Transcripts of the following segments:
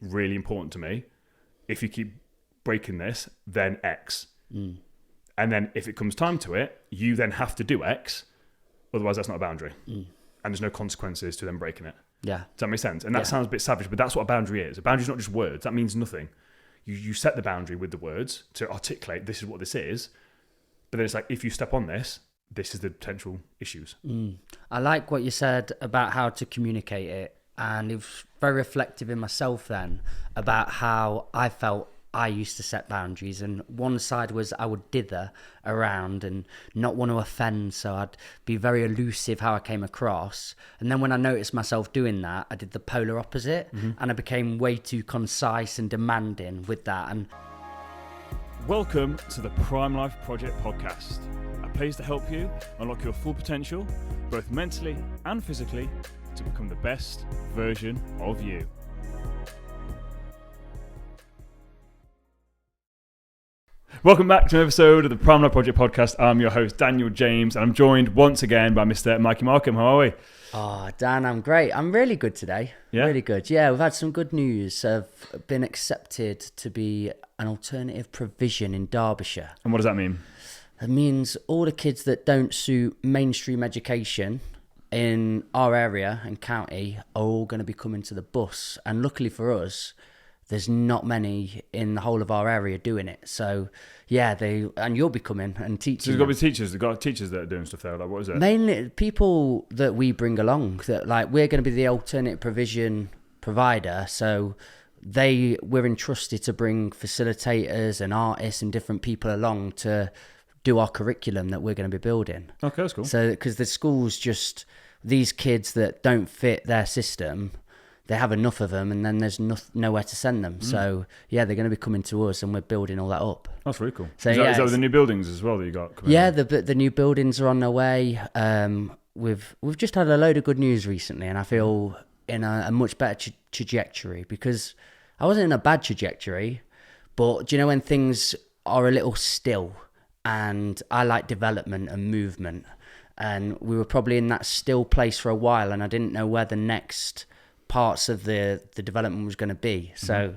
really important to me. If you keep breaking this, then X. And then if it comes time to it, you then have to do X. Otherwise, that's not a boundary. And there's no consequences to them breaking it. Yeah. Does that make sense? And that sounds a bit savage, but that's what a boundary is. A boundary is not just words. That means nothing. You set the boundary with the words to articulate this is what this is. But then it's like, if you step on this, this is the potential issues. I like what you said about how to communicate it. And it was very reflective in myself then about how I felt I used to set boundaries. And one side was I would dither around and not want to offend. So I'd be very elusive how I came across. And then when I noticed myself doing that, I did the polar opposite. And I became way too concise and demanding with that. And welcome to the Prime Life Project podcast, a place to help you unlock your full potential, both mentally and physically, to become the best version of you. Welcome back to an episode of the Prime Life Project podcast. I'm your host, Daniel James, and I'm joined once again by Mr. Mikey Markham. How are we? Oh, Dan, I'm great. I'm really good today. Yeah? Really good. Yeah, we've had some good news. I've been accepted to be an alternative provision in Derbyshire. And what does that mean? It means all the kids that don't suit mainstream education in our area and county are all going to be coming to the bus. And luckily for us, there's not many in the whole of our area doing it. So, yeah, you'll be coming and teaching. So there's got to be teachers. There's got teachers that are doing stuff there. Like, what is it? Mainly people that we bring along. That like we're going to be the alternate provision provider. So we're entrusted to bring facilitators and artists and different people along to do our curriculum that we're going to be building. Okay, that's cool. So because the schools just these kids that don't fit their system, they have enough of them, and then there's nowhere to send them. So yeah, they're going to be coming to us, and we're building all that up. That's really cool. So is that with the new buildings as well that you got coming? Yeah, the new buildings are on their way. We've just had a load of good news recently, and I feel in a much better trajectory, because I wasn't in a bad trajectory, but do you know when things are a little still, and I like development and movement, and we were probably in that still place for a while, and I didn't know where the next parts of the development was going to be. So,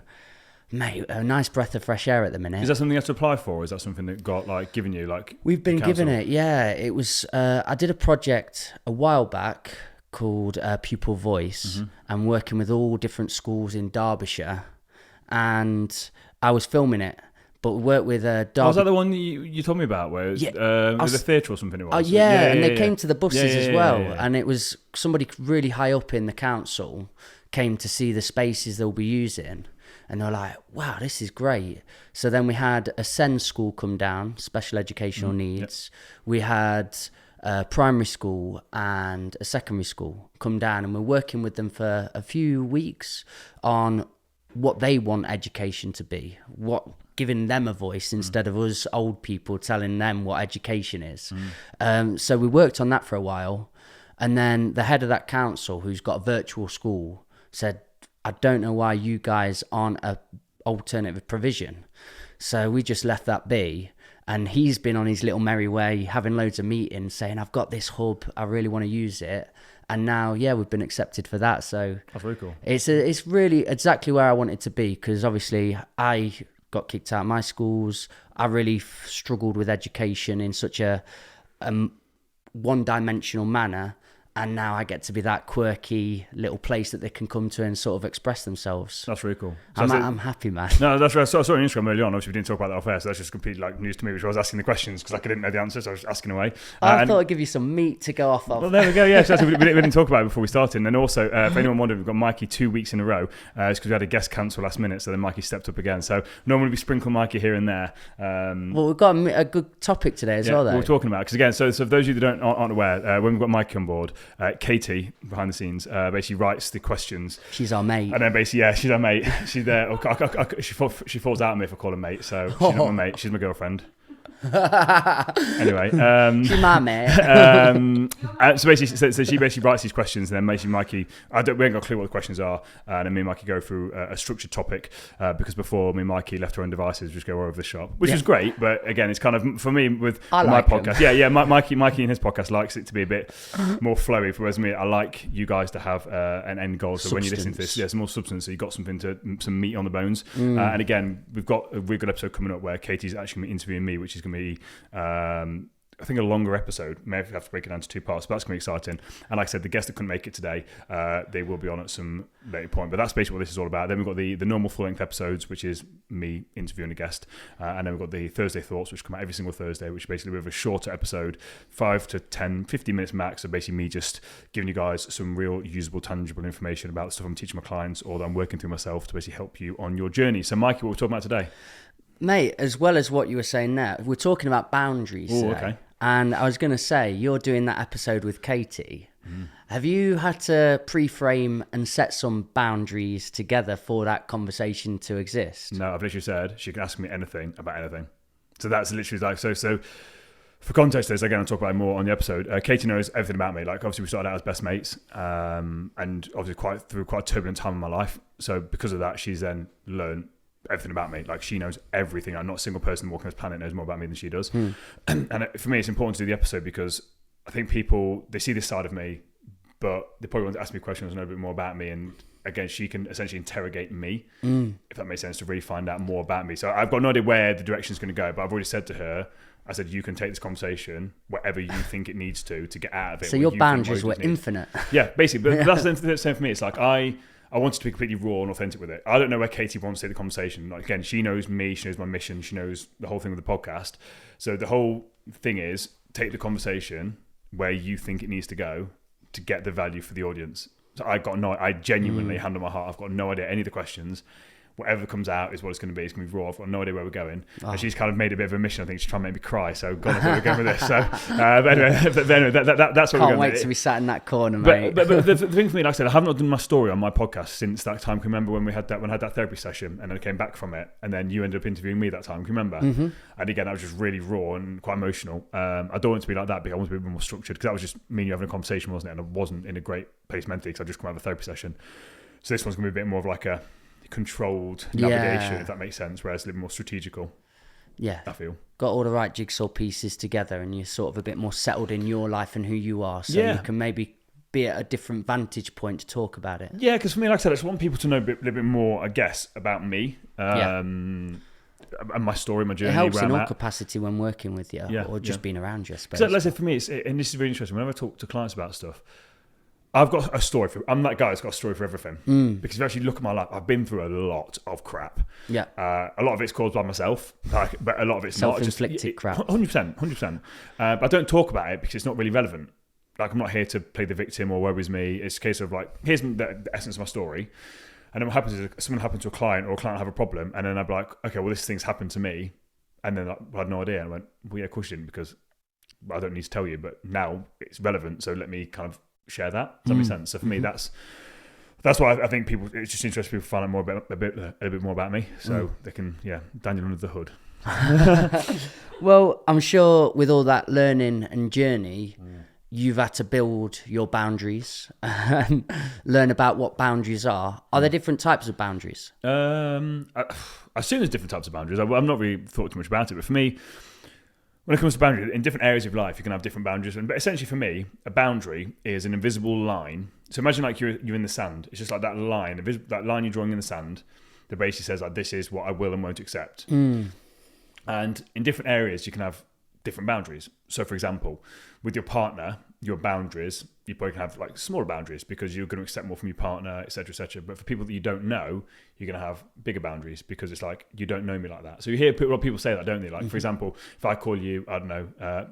mate, a nice breath of fresh air at the minute. Is that something you have to apply for, or is that something that got given you We've been given it, yeah. It was I did a project a while back called Pupil Voice. I'm working with all different schools in Derbyshire, and I was filming it. But we worked with Derby. Was that the one you told me about, where it was a theatre or something? It was. And they came to the buses as well. And it was somebody really high up in the council came to see the spaces they'll be using. And they're like, wow, this is great. So then we had a SEND school come down, special educational needs. We had a primary school and a secondary school come down. And we're working with them for a few weeks on what they want education to be, giving them a voice instead of us old people telling them what education is. So we worked on that for a while. And then the head of that council, who's got a virtual school, said, I don't know why you guys aren't a alternative provision. So we just left that be. And he's been on his little merry way, having loads of meetings, saying, I've got this hub, I really want to use it. And now, we've been accepted for that. So that's really cool. It's really exactly where I want it to be, because obviously I got kicked out of my schools. I really struggled with education in such a one-dimensional manner. And now I get to be that quirky little place that they can come to and sort of express themselves. That's really cool. So I'm happy, man. No, that's right. I saw on Instagram early on. Obviously, we didn't talk about that off air, so that's just complete news to me, which I was asking the questions because I didn't know the answers. So I was asking away. I thought I'd give you some meat to go off of. Well, there we go. Yeah, so we didn't talk about it before we started. And then also, if anyone wondered, we've got Mikey 2 weeks in a row. It's because we had a guest cancel last minute, so then Mikey stepped up again. So normally we sprinkle Mikey here and there. Well, we've got a good topic today as well, though. We're talking about, because again, so for those of you that aren't aware, when we've got Mikey on board, Katie, behind the scenes, basically writes the questions. She's our mate. And then basically, she's our mate. She's there. She falls out on me if I call her mate, so she's not my mate. She's my girlfriend. Anyway, she's my mate. So basically, so she basically writes these questions, and then basically Mikey, we ain't got a clue what the questions are, and then me and Mikey go through a structured topic, because before me and Mikey left our own devices, just go all over the shop, which is great, but again, it's kind of, for me, with my podcast, Mikey in his podcast likes it to be a bit more flowy, whereas me, I like you guys to have an end goal, so when you listen to this, there's more substance, so you've got some meat on the bones, and again, we've got a really good episode coming up where Katie's actually interviewing me, which is going to be I think a longer episode. May have to break it down to 2 parts, but that's going to be exciting. And like I said, the guests that couldn't make it today, they will be on at some later point. But that's basically what this is all about. Then we've got the normal full-length episodes, which is me interviewing a guest. And then we've got the Thursday Thoughts, which come out every single Thursday, which basically we have a shorter episode, 5 to 10, 15 minutes max. So basically me just giving you guys some real usable, tangible information about the stuff I'm teaching my clients or that I'm working through myself to basically help you on your journey. So Mikey, what we're talking about today? Mate, as well as what you were saying there, we're talking about boundaries today. Okay. And I was going to say, you're doing that episode with Katie. Have you had to pre-frame and set some boundaries together for that conversation to exist? No, I've literally said she can ask me anything about anything. So that's literally like, so for context, there's again, I'll talk about it more on the episode. Katie knows everything about me. Like, obviously, we started out as best mates, and obviously through quite a turbulent time in my life. So because of that, she's then learned everything about me. Like, she knows everything. I'm not a single person walking this planet knows more about me than she does. And for me, it's important to do the episode because I think people, they see this side of me, but they probably want to ask me questions and know a bit more about me. And again, she can essentially interrogate me, if that makes sense, to really find out more about me. So I've got no idea where the direction is going to go, but I've already said to her, I said, you can take this conversation wherever you think it needs to get out of it. So your boundaries were infinite. Yeah, basically. But that's the same for me. It's like I wanted to be completely raw and authentic with it. I don't know where Katie wants to take the conversation. Like, again, she knows me, she knows my mission, she knows the whole thing with the podcast. So the whole thing is take the conversation where you think it needs to go to get the value for the audience. So I genuinely, hand on my heart, I've got no idea any of the questions. Whatever comes out is what it's going to be. It's going to be raw. I've got no idea where we're going. And she's kind of made a bit of a mission. I think she's trying to make me cry. So God knows where we're going with this. So, but anyway, that's what we're going. Can't wait to be sat in that corner, mate. But the thing for me, like I said, I have not done my story on my podcast since that time. Can you remember when I had that therapy session and then I came back from it, and then you ended up interviewing me that time? Can you remember? And again, that was just really raw and quite emotional. I don't want it to be like that, but I want it to be a bit more structured because that was just me and you having a conversation, wasn't it? And I wasn't in a great place mentally because I just come out of a therapy session. So this one's going to be a bit more of like a controlled navigation, if that makes sense, whereas a little more strategical. Yeah, I feel got all the right jigsaw pieces together, and you're sort of a bit more settled in your life and who you are, so you can maybe be at a different vantage point to talk about it. Yeah, because for me, like I said, I just want people to know a little bit more, I guess, about me, and my story, my journey. It helps in all at. Capacity when working with you, or just being around you, I suppose. So let's say for me, and this is really interesting. Whenever I talk to clients about stuff, I've got a story I'm that guy that's got a story for everything. Because if you actually look at my life, I've been through a lot of crap. Yeah. A lot of it's caused by myself, but a lot of it's self-inflicted crap. 100%. But I don't talk about it because it's not really relevant. Like, I'm not here to play the victim or woe is me. It's a case of like, here's the essence of my story. And then what happens is something happened to a client or a client have a problem. And then I'd be like, okay, well, this thing's happened to me. And then I had no idea. And I went, well, yeah, of course you didn't, because I don't need to tell you, but now it's relevant. So let me kind of share that. Does that make sense? So for me, that's why I think people, it's just interesting people find out more about a bit more about me, so they can dangle under the hood. Well, I'm sure with all that learning and journey, you've had to build your boundaries and learn about what boundaries are. Are there different types of boundaries? I assume there's different types of boundaries. I've not really thought too much about it, but for me, when it comes to boundaries, in different areas of life, you can have different boundaries. But essentially for me, a boundary is an invisible line. So imagine like you're in the sand. It's just like that line, that line you're drawing in the sand that basically says like, this is what I will and won't accept. And in different areas, you can have different boundaries. So for example, with your partner, your boundaries, you probably can have like smaller boundaries because you're going to accept more from your partner, etc., etc. But for people that you don't know, you're going to have bigger boundaries because it's like, you don't know me like that. So you hear a lot of people say that, don't they? Like, for example, if I call you, I don't know,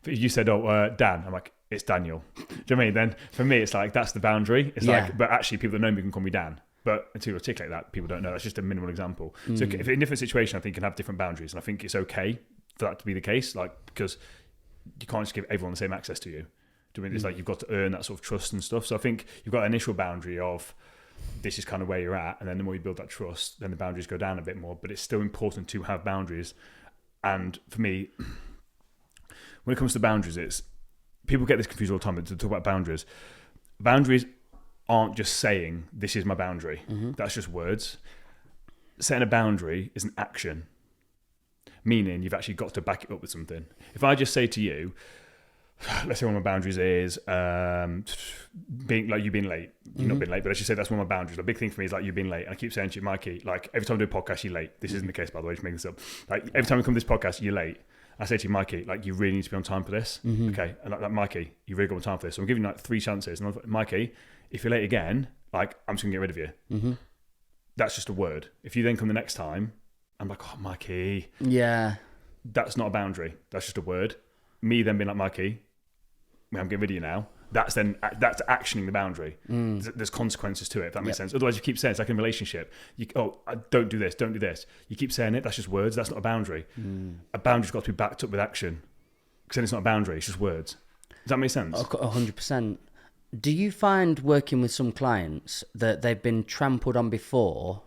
if you said, Dan, I'm like, it's Daniel. Do you know what I mean? Then for me, it's like, that's the boundary. It's like, but actually people that know me can call me Dan. But until you articulate that, people don't know. That's just a minimal example. So if in different situations, I think you can have different boundaries. And I think it's okay for that to be the case, like, because you can't just give everyone the same access to you. Do you mean it's like you've got to earn that sort of trust and stuff? So I think you've got an initial boundary of this is kind of where you're at, and then the more you build that trust, then the boundaries go down a bit more. But it's still important to have boundaries. And for me, when it comes to boundaries, it's people get this confused all the time. But to talk about boundaries, boundaries aren't just saying this is my boundary. That's just words. Setting a boundary is an action, meaning you've actually got to back it up with something. If I just say to you, let's say one of my boundaries is being like you being late. You've not been late, but let's just say that's one of my boundaries. A big thing for me is like you being late. And I keep saying to you, Mikey, like every time I do a podcast, you're late. This isn't the case, by the way, just making this up. Like every time we come to this podcast, you're late. I say to you, Mikey, like you really need to be on time for this. Okay. And like Mikey, you really got on time for this. So I'm giving you like 3 chances. And I'm like, Mikey, if you're late again, like I'm just gonna get rid of you. That's just a word. If you then come the next time, I'm like, oh, Mikey. Yeah. That's not a boundary. That's just a word. Me then being like, Mikey, I'm getting rid of you now. That's actioning the boundary. There's consequences to it, if that makes sense. Otherwise, you keep saying it's like in a relationship. Don't do this, don't do this. You keep saying it. That's just words. That's not a boundary. A boundary's got to be backed up with action. Because then it's not a boundary. It's just words. Does that make sense? 100%. Do you find working with some clients that they've been trampled on before,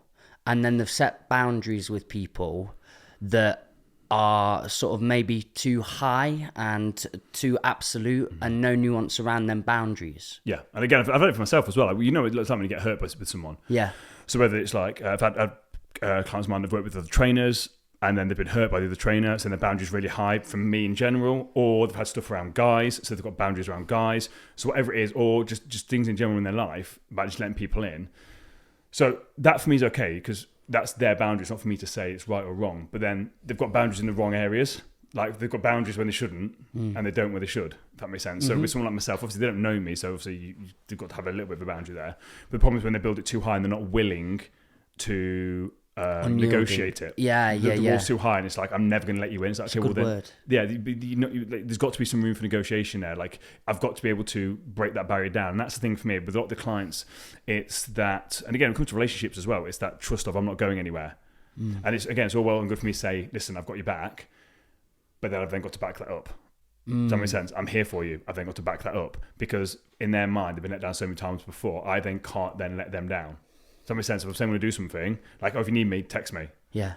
and then they've set boundaries with people that are sort of maybe too high and too absolute and no nuance around them boundaries? Yeah. And again, I've had it for myself as well. Like, you know, it's like when you get hurt with someone. Yeah. So whether it's like, I've had clients of mine that have worked with other trainers and then they've been hurt by the other trainer, so their boundaries really high from me in general, or they've had stuff around guys, so they've got boundaries around guys. So whatever it is, or just things in general in their life about just letting people in. So that for me is okay, because that's their boundaries. It's not for me to say it's right or wrong. But then they've got boundaries in the wrong areas. Like they've got boundaries when they shouldn't, and they don't where they should. If that makes sense. So with someone like myself, obviously they don't know me, so obviously you've got to have a little bit of a boundary there. But the problem is when they build it too high and they're not willing to negotiate it. The wall's too high, and it's like, I'm never going to let you in. It's like, okay, well then, word. yeah, there's got to be some room for negotiation there. Like I've got to be able to break that barrier down. And that's the thing for me with a lot of the clients. It's that, and again, when it comes to relationships as well, it's that trust of I'm not going anywhere. And it's all well and good for me to say, listen, I've got your back, but then I've then got to back that up. Does that make sense? I'm here for you. I've then got to back that up, because in their mind, they've been let down so many times before. I then can't then let them down. Does that make sense? If I'm saying I'm going to do something, like, if you need me, text me. Yeah.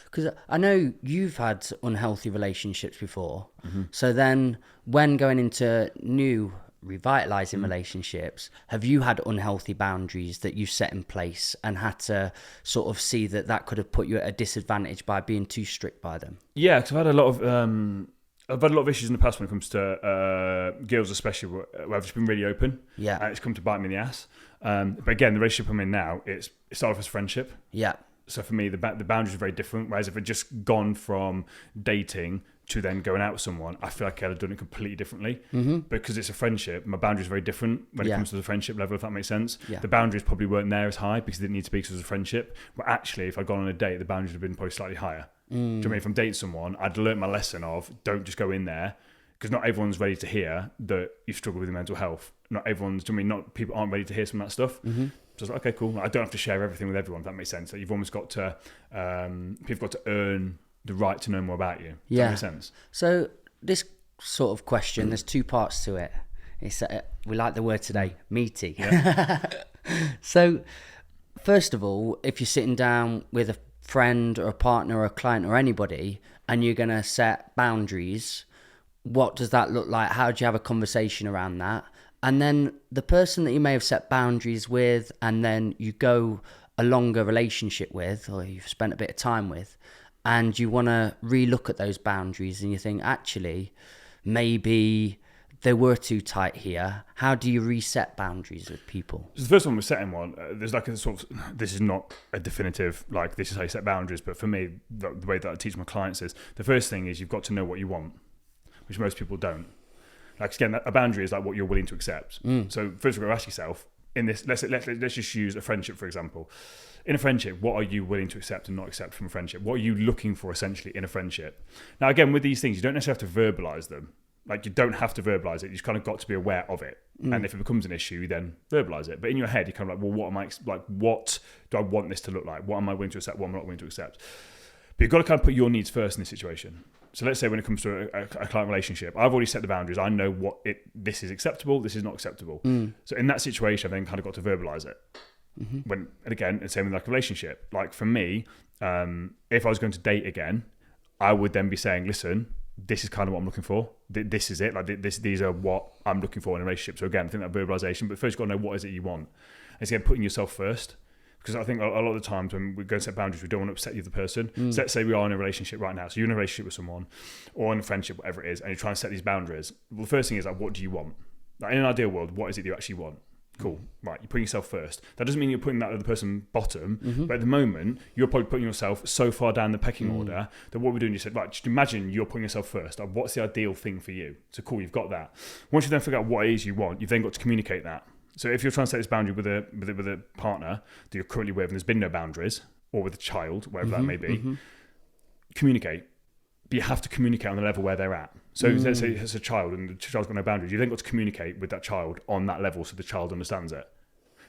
Because I know you've had unhealthy relationships before. So then when going into new revitalizing relationships, have you had unhealthy boundaries that you set in place and had to sort of see that could have put you at a disadvantage by being too strict by them? Yeah, because I've had a lot of issues in the past when it comes to girls, especially where I've just been really open. Yeah. And it's come to bite me in the ass. But again, the relationship I'm in now, it started off as friendship. Yeah. So for me, the boundaries are very different. Whereas if I'd just gone from dating to then going out with someone, I feel like I'd have done it completely differently. Because it's a friendship, my boundaries are very different when it comes to the friendship level, if that makes sense. Yeah. The boundaries probably weren't there as high because they didn't need to be because it was a friendship. But actually, if I'd gone on a date, the boundaries would have been probably slightly higher. Do you know what I mean? If I'm dating someone, I'd learnt my lesson of don't just go in there, because not everyone's ready to hear that you struggle with your mental health. Not everyone's, do you know what I mean? Not people aren't ready to hear some of that stuff. So it's like, okay, cool. I don't have to share everything with everyone, if that makes sense. So you've almost got to, people got to earn the right to know more about you. Does that make sense? So this sort of question, there's 2 parts to it. It's we like the word today, meaty. Yeah. So first of all, if you're sitting down with a friend or a partner or a client or anybody, and you're going to set boundaries, what does that look like? How do you have a conversation around that? And then the person that you may have set boundaries with, and then you go a longer relationship with, or you've spent a bit of time with, and you want to relook at those boundaries and you think, actually, maybe they were too tight here. How do you reset boundaries with people? So the first one was setting one. There's like a sort of, this is not a definitive, like this is how you set boundaries, but for me, the way that I teach my clients is, the first thing is you've got to know what you want, which most people don't. Like, again, a boundary is like what you're willing to accept. So first of all, ask yourself, in this, let's just use a friendship, for example. In a friendship, what are you willing to accept and not accept from a friendship? What are you looking for essentially in a friendship? Now, again, with these things, you don't necessarily have to verbalize them. Like, you don't have to verbalize it. You just kind of got to be aware of it. And if it becomes an issue, then verbalize it. But in your head, you're kind of like, well, what do I want this to look like? What am I willing to accept? What am I not willing to accept? But you've got to kind of put your needs first in this situation. So let's say when it comes to a client relationship, I've already set the boundaries. I know this is acceptable, this is not acceptable. So in that situation, I've then kind of got to verbalize it. And again, it's the same with like a relationship. Like for me, if I was going to date again, I would then be saying, listen, this is kind of what I'm looking for. This is it. Like these are what I'm looking for in a relationship. So again, I think that verbalization, but first you've got to know what is it you want. And it's again, putting yourself first. Because I think a lot of the times when we go and set boundaries, we don't want to upset the other person. So let's say we are in a relationship right now. So you're in a relationship with someone or in a friendship, whatever it is, and you're trying to set these boundaries. Well, the first thing is like, what do you want? Like in an ideal world, what is it you actually want? Cool. Right. You're putting yourself first. That doesn't mean you're putting that other person bottom, but at the moment, you're probably putting yourself so far down the pecking order that what we're doing, you said, right, just imagine you're putting yourself first. Like, what's the ideal thing for you? So cool, you've got that. Once you then figure out what it is you want, you've then got to communicate that. So if you're trying to set this boundary with a partner that you're currently with and there's been no boundaries, or with a child, wherever that may be, communicate. But you have to communicate on the level where they're at. So let's say it's a child and the child's got no boundaries. You then got to communicate with that child on that level so the child understands it.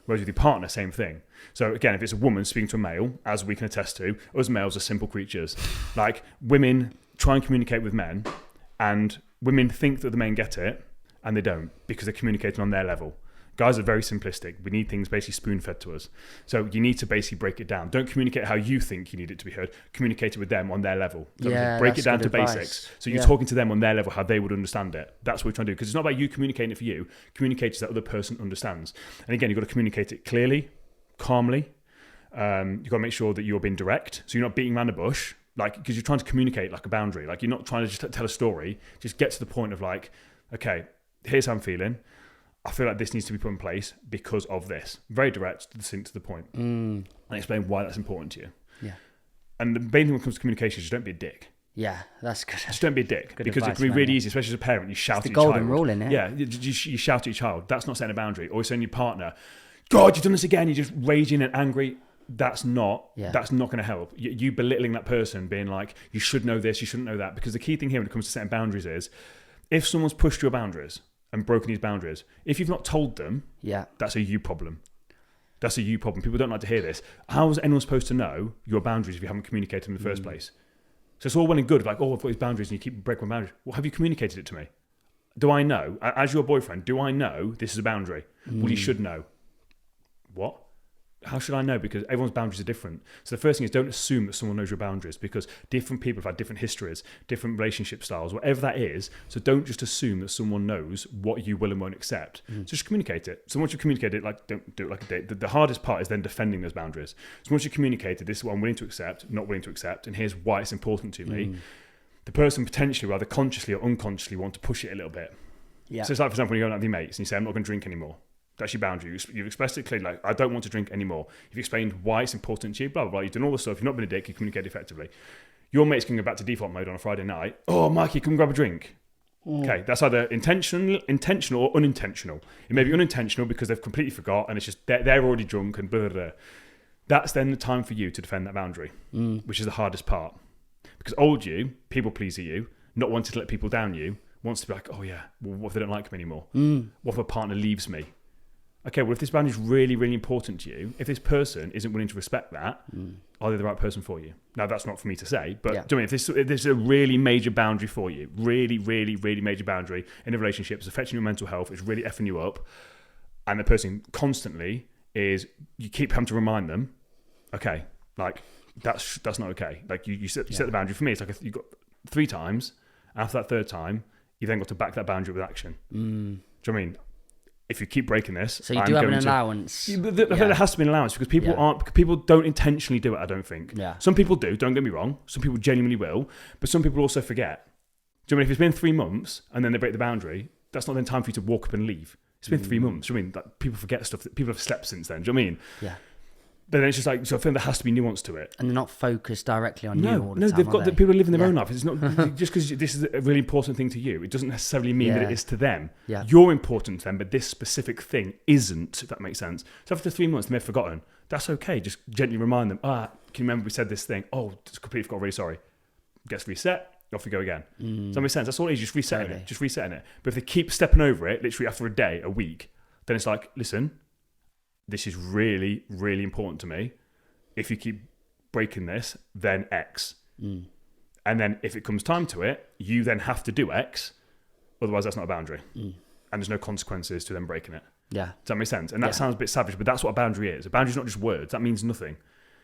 Whereas with your partner, same thing. So again, if it's a woman speaking to a male, as we can attest to, us males are simple creatures. Like women try and communicate with men and women think that the men get it and they don't because they're communicating on their level. Guys are very simplistic. We need things basically spoon-fed to us. So you need to basically break it down. Don't communicate how you think you need it to be heard. Communicate it with them on their level. Break it down to basics. So you're talking to them on their level, how they would understand it. That's what we're trying to do. Because it's not about you communicating it for you. Communicate so that other person understands. And again, you've got to communicate it clearly, calmly. You've got to make sure that you're being direct. So you're not beating around the bush. Like, because you're trying to communicate like a boundary. Like you're not trying to just tell a story. Just get to the point of like, okay, here's how I'm feeling. I feel like this needs to be put in place because of this. Very direct, succinct to the point. And explain why that's important to you. Yeah. And the main thing when it comes to communication is just don't be a dick. Yeah, that's good. Just don't be a dick. Because it can be really easy, especially as a parent, you shout at your child. It's the golden rule, isn't it? Yeah, you shout at your child. That's not setting a boundary. Or you're saying to your partner, God, you've done this again. You're just raging and angry. That's not going to help. You belittling that person, being like, you should know this, you shouldn't know that. Because the key thing here when it comes to setting boundaries is, if someone's pushed your boundaries, and broken these boundaries. If you've not told them, that's a you problem. That's a you problem. People don't like to hear this. How is anyone supposed to know your boundaries if you haven't communicated them in the first place? So it's all well and good, like, oh, I've got these boundaries and you keep breaking my boundaries. Well, have you communicated it to me? Do I know, as your boyfriend, do I know this is a boundary? Well, you should know. What? How should I know? Because everyone's boundaries are different. So the first thing is don't assume that someone knows your boundaries because different people have had different histories, different relationship styles, whatever that is. So don't just assume that someone knows what you will and won't accept. So just communicate it. So once you communicate it, like don't do it like a date. The hardest part is then defending those boundaries. So once you communicate it, this is what I'm willing to accept, not willing to accept, and here's why it's important to me. The person potentially, rather consciously or unconsciously, want to push it a little bit. Yeah. So it's like, for example, when you're going out with your mates and you say, I'm not going to drink anymore. That's your boundary. You've expressed it clearly, like, I don't want to drink anymore. You've explained why it's important to you, blah, blah, blah. You've done all the stuff. You've not been a dick. You communicate effectively. Your mate's can go back to default mode on a Friday night. Oh, Mikey, come grab a drink. Okay, that's either intentional or unintentional. It may be unintentional because they've completely forgot and it's just they're already drunk and blah, blah, blah. That's then the time for you to defend that boundary, which is the hardest part. Because old you, people pleaser you, not wanting to let people down you, wants to be like, oh yeah, well, what if they don't like me anymore? What if a partner leaves me? Okay, well, if this boundary is really, really important to you, if this person isn't willing to respect that, are they the right person for you? Now, that's not for me to say, but do you know, if this is a really major boundary for you, really, really, really major boundary in a relationship, it's affecting your mental health, it's really effing you up, and the person constantly is, you keep having to remind them, okay, like, that's not okay. Like, you set the boundary. For me, it's like you've got 3 times, after that 3rd time, you then got to back that boundary with action. Do you know what I mean? If you keep breaking this, so you do have an allowance. I think there has to be an allowance because people don't intentionally do it. I don't think. Yeah. Some people do. Don't get me wrong. Some people genuinely will, but some people also forget. Do you know what I mean? If it's been 3 months and then they break the boundary, that's not then time for you to walk up and leave. It's been 3 months. Do you know what I mean? Like, people forget stuff. That people have slept since then. Do you know what I mean? Yeah. But then it's just like, so I think there has to be nuance to it. And they're not focused directly on you all the time. No, they've got people living their own life. It's not just because this is a really important thing to you. It doesn't necessarily mean that it is to them. Yeah. You're important to them, but this specific thing isn't, if that makes sense. So after 3 months, they've forgotten. That's okay. Just gently remind them, can you remember we said this thing? Oh, just completely forgot, really sorry. Gets reset, off we go again. Does that make sense? That's all it is, just resetting it. Just resetting it. But if they keep stepping over it, literally after a day, a week, then it's like, listen, this is really, really important to me. If you keep breaking this, then X. And then if it comes time to it, you then have to do X. Otherwise, that's not a boundary. And there's no consequences to them breaking it. Yeah. Does that make sense? And that sounds a bit savage, but that's what a boundary is. A boundary is not just words. That means nothing.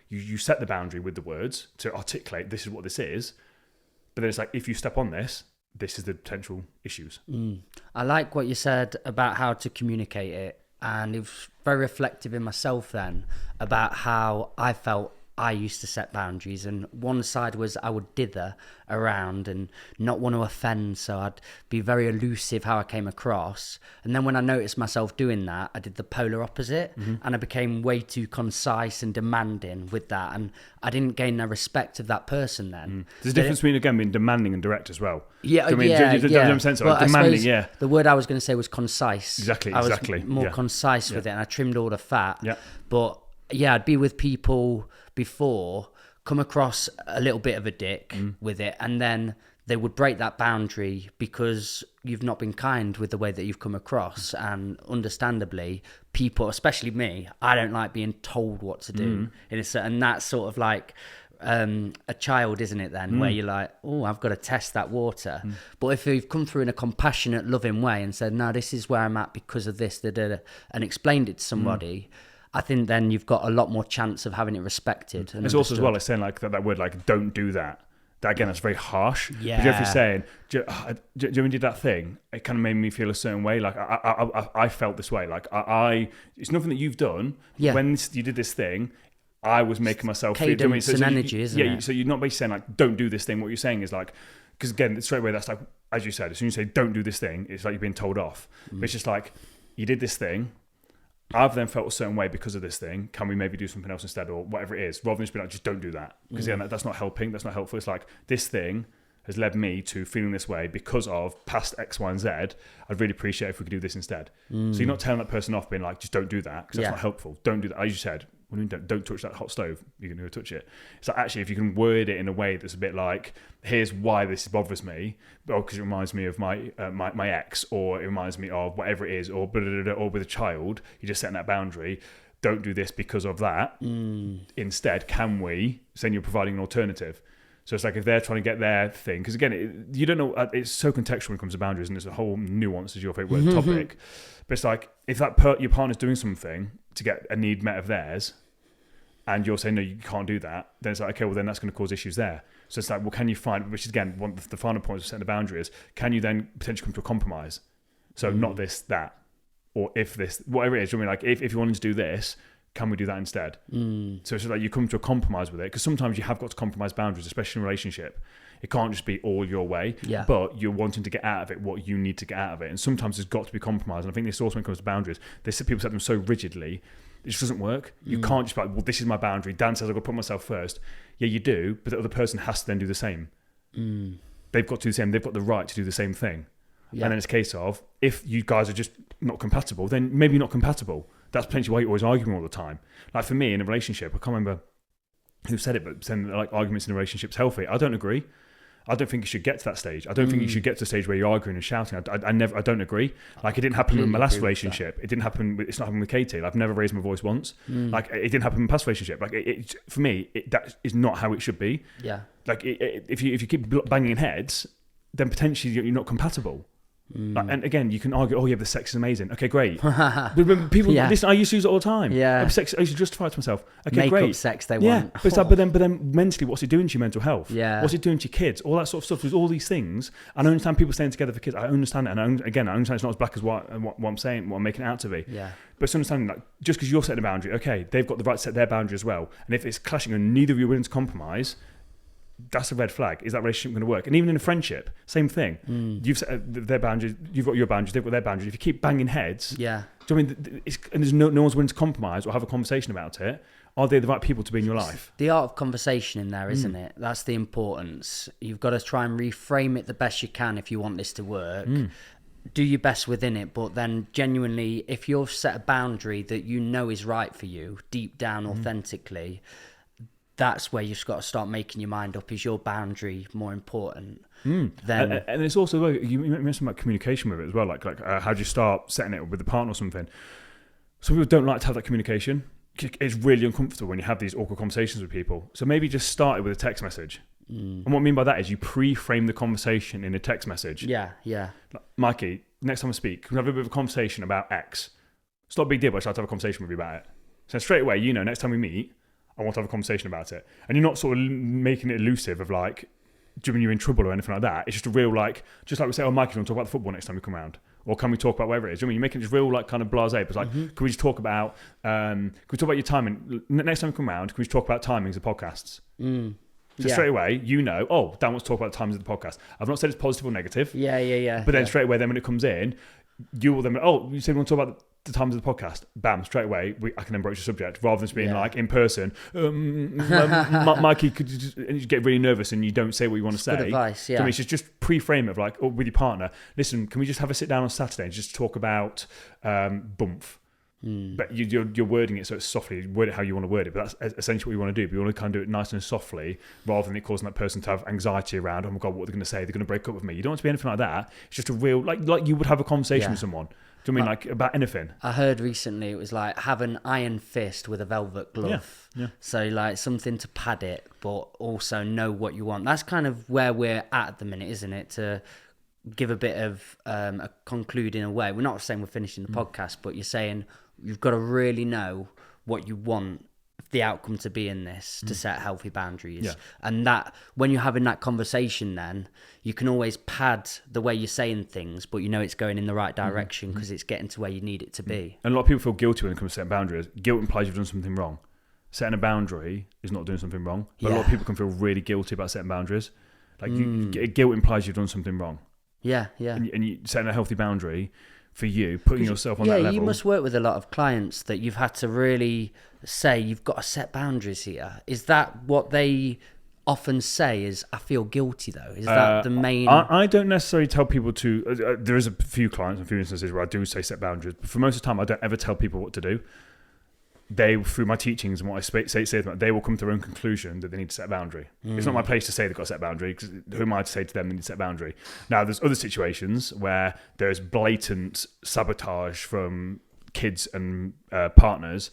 You set the boundary with the words to articulate this is what this is. But then it's like, if you step on this, this is the potential issues. I like what you said about how to communicate it. And it was very reflective in myself then about how I felt I used to set boundaries. And one side was I would dither around and not want to offend. So I'd be very elusive how I came across. And then when I noticed myself doing that, I did the polar opposite. And I became way too concise and demanding with that. And I didn't gain the respect of that person then. There's a difference between, again, being demanding and direct as well. Yeah, do you know what I mean? yeah. Does sense? Well, demanding, yeah. The word I was going to say was concise. Exactly. I was more concise with it, and I trimmed all the fat. Yeah. But yeah, I'd be with people before, come across a little bit of a dick with it, and then they would break that boundary because you've not been kind with the way that you've come across. And understandably, people, especially me, I don't like being told what to do. And that's sort of like a child, isn't it then, where you're like, oh, I've got to test that water. But if you've come through in a compassionate, loving way and said, no, this is where I'm at because of this, and explained it to somebody, I think then you've got a lot more chance of having it respected. And it's also as well as saying like that word, like, don't do that. That, again, that's very harsh. Yeah. But if you're saying, do you when you did that thing, it kind of made me feel a certain way. Like I felt this way. Like it's nothing that you've done. Yeah. When you did this thing, I was making myself feel. Cadence and energy, isn't it? So you're not basically saying like, don't do this thing. What you're saying is like, because again, straight away, that's like, as you said, as soon as you say, don't do this thing, it's like you're being told off. But it's just like, you did this thing. I've then felt a certain way because of this thing. Can we maybe do something else instead, or whatever it is, rather than just be like, just don't do that. Because again, that's not helping. That's not helpful. It's like, this thing has led me to feeling this way because of past X, Y, and Z. I'd really appreciate if we could do this instead. So you're not telling that person off being like, just don't do that, because that's not helpful. Don't do that. As you said, what do you mean don't touch that hot stove? You're going to go touch it. So actually, if you can word it in a way that's a bit like, here's why this bothers me, because it reminds me of my my ex, or it reminds me of whatever it is, or or with a child, you're just setting that boundary. Don't do this because of that. Instead, can we? Saying you're providing an alternative. So it's like, if they're trying to get their thing, because again, you don't know, it's so contextual when it comes to boundaries, and there's a whole nuance, as your favorite word, topic. But it's like, if your partner's doing something to get a need met of theirs, and you're saying, no, you can't do that, then it's like, okay, well, then that's going to cause issues there. So it's like, well, can you find, which is again, one of the final points of setting the boundary is, can you then potentially come to a compromise? So not this, that, or if this, whatever it is, I mean, like, if you wanted to do this, can we do that instead? So it's like you come to a compromise with it, because sometimes you have got to compromise boundaries, especially in a relationship. It can't just be all your way, but you're wanting to get out of it what you need to get out of it. And sometimes there's got to be compromise. And I think this also when it comes to boundaries, people set them so rigidly, it just doesn't work. You can't just be like, well, this is my boundary. Dan says I've got to put myself first. Yeah, you do, but the other person has to then do the same. They've got to do the same. They've got the right to do the same thing. And then it's a case of, if you guys are just not compatible, then maybe you're not compatible. That's potentially why you're always arguing all the time. Like for me in a relationship, I can't remember who said it, but saying like arguments in a relationship's healthy. I don't agree. I don't think you should get to that stage. I don't think you should get to the stage where you're arguing and shouting. I don't agree. Like, it didn't happen in my last relationship. It didn't happen. It's not happened with Katie. Like, I've never raised my voice once. Like, it didn't happen in my past relationship. Like, for me, that is not how it should be. Yeah. Like, if you keep banging heads, then potentially you're not compatible. Like, and again, you can argue, oh yeah, but the sex is amazing. Okay, great. But people, listen, I used to use it all the time. Yeah. Sex, I used to justify it to myself. Okay, Make great. Up sex they want. But, but then mentally, what's it doing to your mental health? Yeah. What's it doing to your kids? All that sort of stuff. There's all these things. And I understand people staying together for kids. I understand it. And I understand it's not as black as what I'm saying, what I'm making it out to be. Yeah. But it's understanding, like, just because you're setting a boundary, okay, they've got the right to set their boundary as well. And if it's clashing and neither of you are willing to compromise, that's a red flag. Is that relationship going to work? And even in a friendship, same thing. You've set their boundaries, you've got your boundaries, they've got their boundaries. If you keep banging heads, do you know what I mean? And there's no one's willing to compromise or have a conversation about it, are they the right people to be in your life? The art of conversation in there, isn't it? That's the importance. You've got to try and reframe it the best you can if you want this to work. Do your best within it, but then genuinely, if you've set a boundary that you know is right for you, deep down, authentically, that's where you've just got to start making your mind up. Is your boundary more important? Then, and it's also, you mentioned about communication with it as well. Like how do you start setting it with a partner or something? Some people don't like to have that communication. It's really uncomfortable when you have these awkward conversations with people. So maybe just start it with a text message. And what I mean by that is you pre-frame the conversation in a text message. Yeah. Like, Mikey, next time I speak, can we have a bit of a conversation about X? It's not a big deal, but I'd like to have a conversation with you about it. So straight away, next time we meet, I want to have a conversation about it. And you're not sort of making it elusive of like, when you're in trouble or anything like that. It's just a real like we say, oh, Mikey, do you want to talk about the football next time we come around? Or can we talk about whatever it is? Do you know what I mean? You're making it just real like kind of blasé. But it's like, can we just talk about your timing? Next time we come around, can we just talk about timings of podcasts? So straight away, Dan wants to talk about the timings of the podcast. I've not said it's positive or negative. Yeah. But then straight away, then when it comes in, you will then, you said we want to talk about the times of the podcast. Bam, straight away, I can then broach the subject rather than just being like in person. Mikey, could you just get really nervous and you don't say what you want to say. Good advice, yeah. So I mean, it's just pre-frame it of like, or with your partner. Listen, can we just have a sit down on Saturday and just talk about bump? But you're wording it so it's softly, word it how you want to word it, but that's essentially what you want to do. But you want to kind of do it nice and softly rather than it causing that person to have anxiety around, oh my God, what are they going to say? They're going to break up with me. You don't want to be anything like that. It's just a real, like you would have a conversation with someone. Do you mean like about anything? I heard recently it was like have an iron fist with a velvet glove. Yeah. So like something to pad it, but also know what you want. That's kind of where we're at the minute, isn't it? To give a bit of a concluding away. We're not saying we're finishing the podcast, but you're saying you've got to really know what you want the outcome to be in this to set healthy boundaries. And that when you're having that conversation, then you can always pad the way you're saying things, but you know it's going in the right direction because it's getting to where you need it to be. And a lot of people feel guilty when it comes to setting boundaries. Guilt implies you've done something wrong. Setting a boundary is not doing something wrong, but a lot of people can feel really guilty about setting boundaries. Like guilt implies you've done something wrong. And you setting a healthy boundary for you, putting yourself on that level. You must work with a lot of clients that you've had to really say, you've got to set boundaries here. Is that what they often say is, I feel guilty though? Is that the main... I don't necessarily tell people to... there is a few clients, a few instances where I do say set boundaries, but for most of the time, I don't ever tell people what to do. They, through my teachings and what I say to them, they will come to their own conclusion that they need to set a boundary. It's not my place to say they've got to set a boundary, because who am I to say to them they need to set a boundary? Now, there's other situations where there's blatant sabotage from kids and partners,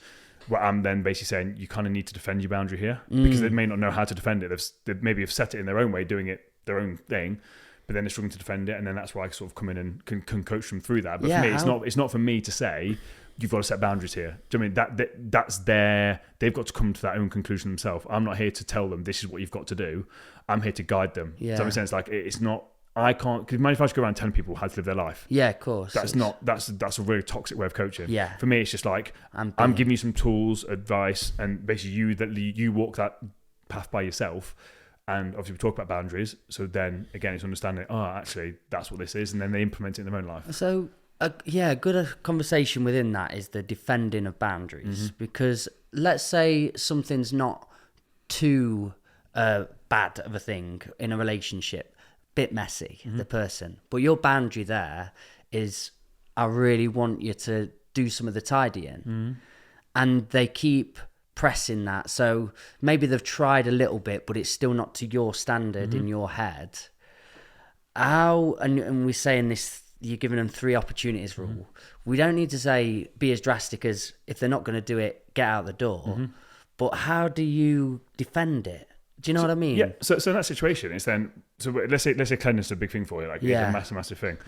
where I'm then basically saying, you kind of need to defend your boundary here, because they may not know how to defend it. They maybe have set it in their own way, doing it their own thing, but then they're struggling to defend it, and then that's why I sort of come in and can coach them through that. But for me, it's not for me to say, you've got to set boundaries here. Do you know what I mean that's they've got to come to that own conclusion themselves. I'm not here to tell them this is what you've got to do. I'm here to guide them. Does that make sense? Like it's not, I can't, because if I just go around telling people how to live their life. Yeah, of course. That's a really toxic way of coaching. Yeah. For me, it's just like, I'm giving you some tools, advice, and basically you walk that path by yourself. And obviously we talk about boundaries. So then again, it's understanding, actually that's what this is. And then they implement it in their own life. So a good conversation within that is the defending of boundaries, because let's say something's not too bad of a thing in a relationship, bit messy, the person, but your boundary there is, I really want you to do some of the tidying, and they keep pressing that. So maybe they've tried a little bit, but it's still not to your standard in your head. How, and we're saying this, you're giving them 3 opportunities rule. We don't need to say be as drastic as, if they're not going to do it, get out the door. But how do you defend it? Do you know what I mean? Yeah. So in that situation, it's then, so let's say cleanliness is a big thing for you. Like it's a massive thing.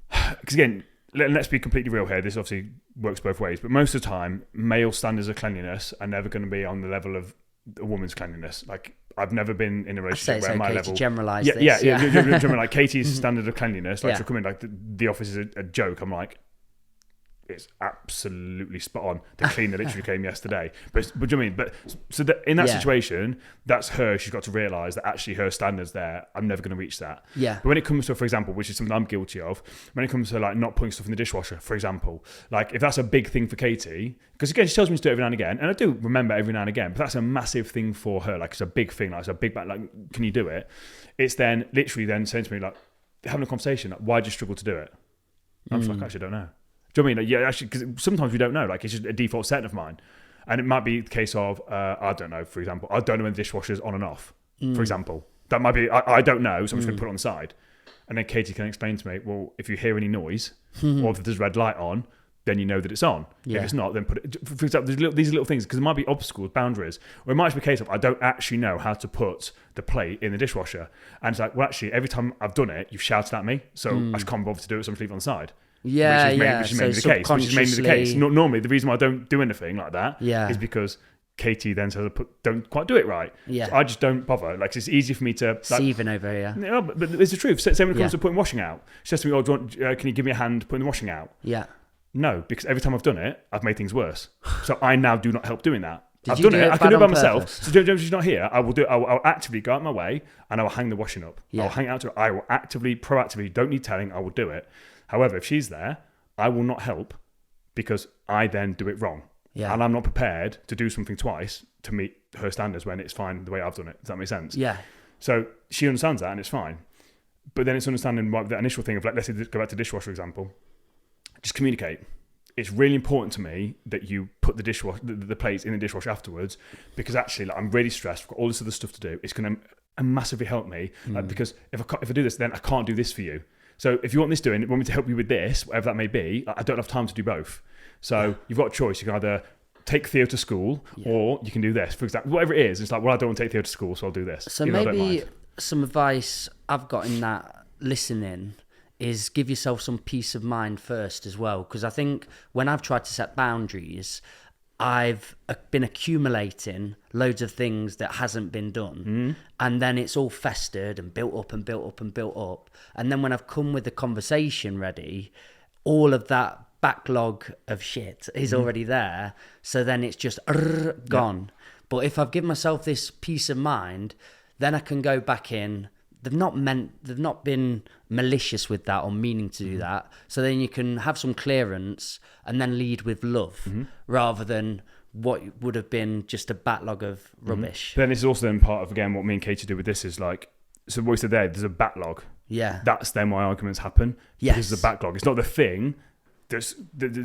Because again, let's be completely real here. This obviously works both ways, but most of the time, male standards of cleanliness are never going to be on the level of a woman's cleanliness. Like I've never been in a relationship where my level. To generalize this. Yeah. Like Katie's standard of cleanliness, like she'll come in like the office is a joke. I'm like, it's absolutely spot on. The cleaner literally came yesterday. But do you know what I mean? But so in that situation, that's her. She's got to realise that actually her standards there, I'm never going to reach that. Yeah. But when it comes to, for example, which is something I'm guilty of, when it comes to like not putting stuff in the dishwasher, for example, like if that's a big thing for Katie, because again, she tells me to do it every now and again, and I do remember every now and again, but that's a massive thing for her. Like it's a big thing. Like it's a big, like, can you do it? It's then literally then saying to me, like, having a conversation, like, why do you struggle to do it? And I'm just like, I actually don't know. Do you know what I mean? Yeah, actually, because sometimes we don't know. Like, it's just a default setting of mine. And it might be the case of, I don't know, for example, I don't know when the dishwasher's on and off, for example. That might be, I don't know, so I'm just going to put it on the side. And then Katie can explain to me, well, if you hear any noise, or if there's red light on, then you know that it's on. Yeah. If it's not, then put it... For example, these are little things, because there might be obstacles, boundaries, or it might just be a case of, I don't actually know how to put the plate in the dishwasher. And it's like, well, actually, every time I've done it, you've shouted at me, so I just can't bother to do it, so I'm just leave it on the side. Which is mainly the case. Normally, the reason why I don't do anything like that is because Katie then says, don't quite do it right. Yeah. So I just don't bother. Like, it's easy for me to... Like, Seething over here. No, but it's the truth. Same when it comes to putting washing out. She says to me, can you give me a hand putting the washing out? Yeah. No, because every time I've done it, I've made things worse. So I now do not help doing that. Did I've you done do it. it I can do it by on myself. purpose? So if she's not here, I will do it. I'll actively go out my way and I will hang the washing up. Yeah. I'll hang it out to it. I will actively, proactively, don't need telling, I will do it. However, if she's there, I will not help because I then do it wrong. Yeah. And I'm not prepared to do something twice to meet her standards when it's fine the way I've done it. Does that make sense? Yeah. So she understands that and it's fine. But then it's understanding the initial thing of, like, let's say, go back to dishwasher example. Just communicate. It's really important to me that you put the plates in the dishwasher afterwards, because actually, like, I'm really stressed. I've got all this other stuff to do. It's going to massively help me, like, because if I do this, then I can't do this for you. So if you want this doing, want me to help you with this, whatever that may be, I don't have time to do both. So you've got a choice. You can either take Theo to school or you can do this. For example, whatever it is, it's like, well, I don't want to take Theo to school, so I'll do this. So maybe some advice I've got in that listening is give yourself some peace of mind first as well. Because I think when I've tried to set boundaries, I've been accumulating loads of things that hasn't been done. And then it's all festered and built up and built up and built up. And then when I've come with the conversation ready, all of that backlog of shit is already there. So then it's just gone. Yeah. But if I've given myself this peace of mind, then I can go back in. They've not been malicious with that or meaning to do that. So then you can have some clearance and then lead with love rather than what would have been just a backlog of rubbish. But then it's also then part of, again, what me and Katie do with this is like, so what we said there's a backlog. Yeah. That's then why arguments happen. Yes. Because the backlog. It's not the thing. There's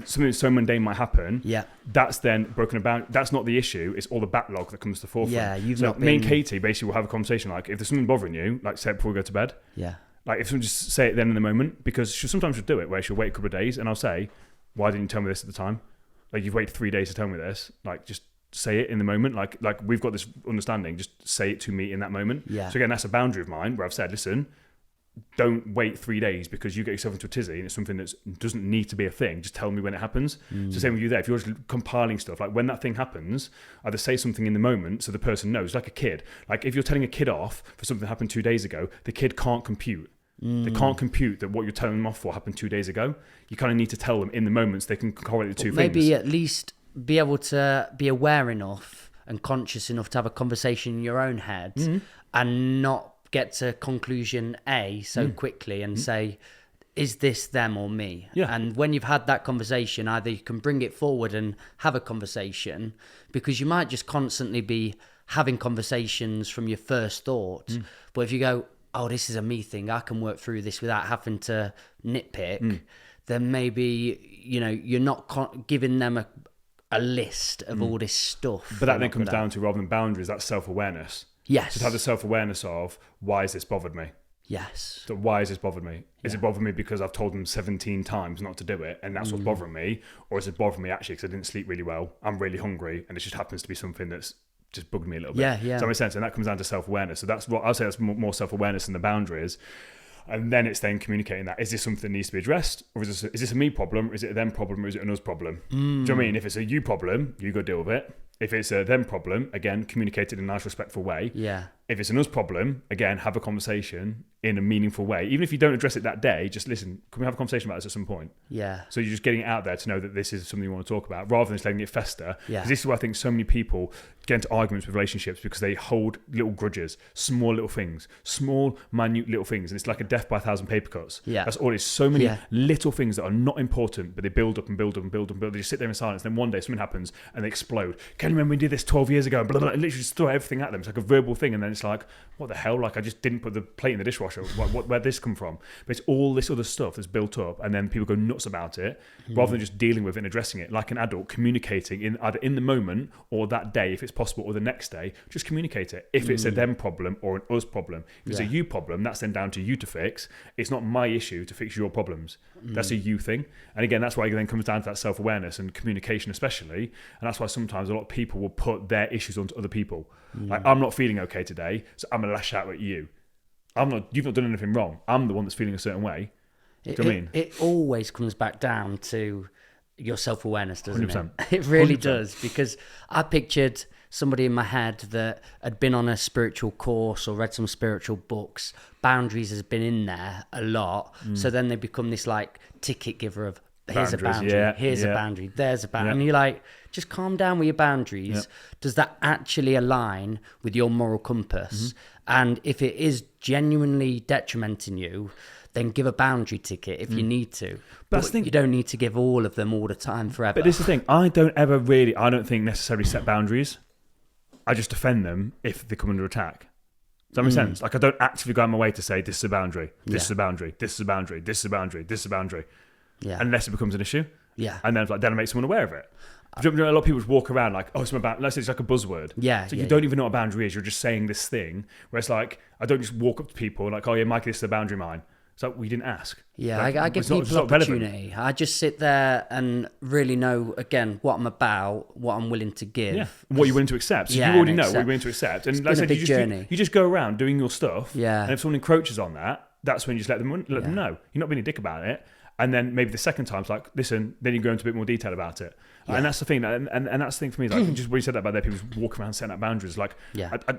something so mundane might happen. Yeah. That's then broken about. That's not the issue. It's all the backlog that comes to the forefront. Yeah. Me and Katie basically will have a conversation. Like, if there's something bothering you, like, say it before we go to bed. Yeah. Like, if someone just say it then in the moment, because sometimes she'll do it where she'll wait a couple of days and I'll say, why didn't you tell me this at the time? Like, you've waited 3 days to tell me this. Like, just say it in the moment. Like we've got this understanding. Just say it to me in that moment. Yeah. So again, that's a boundary of mine where I've said, listen, don't wait 3 days because you get yourself into a tizzy and it's something that doesn't need to be a thing. Just tell me when it happens. So same with you there. If you're just compiling stuff, like when that thing happens, either say something in the moment so the person knows. Like a kid. Like if you're telling a kid off for something that happened 2 days ago, the kid can't compute. They can't compute that what you're telling them off for happened 2 days ago. You kind of need to tell them in the moment so they can correlate the two things. Maybe at least be able to be aware enough and conscious enough to have a conversation in your own head and not get to conclusion A so quickly and say, is this them or me? Yeah. And when you've had that conversation, either you can bring it forward and have a conversation, because you might just constantly be having conversations from your first thought. But if you go, oh, this is a me thing, I can work through this without having to nitpick, then maybe, you're not giving them a list of all this stuff. But that then comes down to, rather than boundaries, that's self-awareness. Yes. Just have the self-awareness of, why has this bothered me? Yes. So why has this bothered me? Is it bothering me because I've told them 17 times not to do it and that's what's bothering me? Or is it bothering me actually because I didn't sleep really well, I'm really hungry, and it just happens to be something that's just bugged me a little bit? Yeah. Does that make sense? And that comes down to self-awareness. So that's what I'll say, that's more self-awareness than the boundaries. And then it's then communicating that, is this something that needs to be addressed? Or is this a me problem? Or is it a them problem? Or is it an us problem? Do you know what I mean? If it's a you problem, you go deal with it. If it's a them problem, again, communicate it in a nice, respectful way. Yeah. If it's an us problem, again, have a conversation in a meaningful way. Even if you don't address it that day, just listen, can we have a conversation about this at some point? Yeah. So you're just getting it out there to know that this is something you want to talk about, rather than just letting it fester. Yeah. Because this is why I think so many people get into arguments with relationships, because they hold little grudges, small little things, small, minute little things. And it's like a death by 1,000 paper cuts. Yeah. That's all it is. So many little things that are not important, but they build up and build up and build up and build. They just sit there in silence. Then one day something happens and they explode. Can you remember we did this 12 years ago? And blah, blah, blah. And literally just throw everything at them. It's like a verbal thing. And then it's like, what the hell? Like, I just didn't put the plate in the dishwasher. Where'd this come from? But it's all this other stuff that's built up, and then people go nuts about it, rather than just dealing with it and addressing it like an adult, communicating either in the moment or that day, if it's possible, or the next day. Just communicate it. If it's a them problem or an us problem. If it's a you problem, that's then down to you to fix. It's not my issue to fix your problems. That's a you thing. And again, that's why it then comes down to that self-awareness and communication especially. And that's why sometimes a lot of people will put their issues onto other people. Like, I'm not feeling okay today, so I'm going to lash out at you. You've not done anything wrong. I'm the one that's feeling a certain way. Do you know what I mean? It always comes back down to your self-awareness, doesn't 100%. it? It really 100%. does, because I pictured somebody in my head that had been on a spiritual course or read some spiritual books. Boundaries has been in there a lot. So then they become this like ticket giver of here's a boundary, here's a boundary, there's a boundary. And you're like, just calm down with your boundaries. Does that actually align with your moral compass? And if it is genuinely detrimenting you, then give a boundary ticket if you need to. But you don't need to give all of them all the time forever. But this is the thing. I don't think necessarily set boundaries. I just defend them if they come under attack. Does that make sense? Like I don't actively go out my way to say this is a boundary, this is a boundary, this is a boundary, this is a boundary, this is a boundary. Yeah. Unless it becomes an issue. Yeah. And then I make someone aware of it. A lot of people just walk around like, oh, it's my boundary. Let's say it's like a buzzword. Yeah. So you don't even know what a boundary is. You're just saying this thing where it's like, I don't just walk up to people like, oh yeah, Mikey, this is a boundary of mine. So we didn't ask. Yeah, like, I give people opportunity. I just sit there and really know, again, what I'm about, what I'm willing to give. Yeah, what you're willing to accept. So you already know what you're willing to accept. And like I said, you just go around doing your stuff. Yeah. And if someone encroaches on that, that's when you just let them know. You're not being a dick about it. And then maybe the second time it's like, listen, then you go into a bit more detail about it. Yeah. And that's the thing. And that's the thing for me. Like, just when you said that about there, people just walk around setting up boundaries. Like,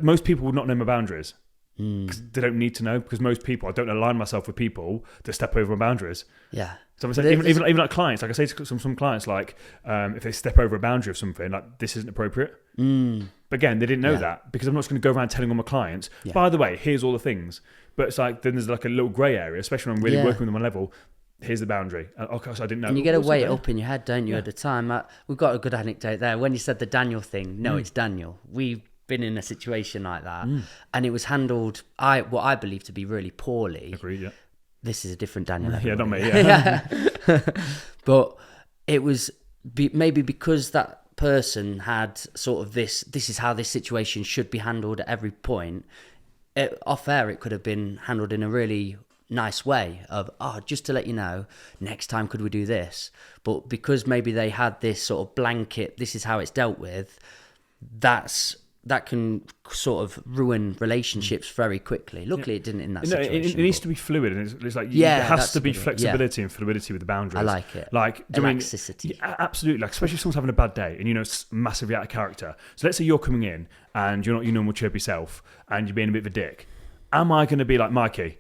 most people would not know my boundaries. Because they don't need to know. Because most people, I don't align myself with people that step over my boundaries. Yeah. So I'm saying, even like clients, like I say to some clients, like if they step over a boundary of something, like this isn't appropriate. But again, they didn't know that because I'm not just going to go around telling all my clients. By the way, here's all the things. But it's like then there's like a little grey area, especially when I'm really working with them on level. Here's the boundary. Okay, so I didn't know. And you get to weigh it up in your head, don't you? At the time, we've got a good anecdote there. When you said the Daniel thing, no, it's Daniel. We've been in a situation like that, and it was handled what I believe to be really poorly. Agreed. Yeah. This is a different Daniel. Yeah, not me. Yeah. But it was maybe because that person had sort of this is how this situation should be handled at every point. Off air, it could have been handled in a really nice way of, just to let you know, next time could we do this? But because maybe they had this sort of blanket, this is how it's dealt with, that can sort of ruin relationships very quickly. Luckily, it didn't in that situation. It needs to be fluid, and it's like there has to be flexibility and fluidity with the boundaries. I like it. Like elasticity. Absolutely. Like especially if someone's having a bad day and it's massively out of character. So let's say you're coming in and you're not your normal chirpy self and you're being a bit of a dick. Am I going to be like, Mikey?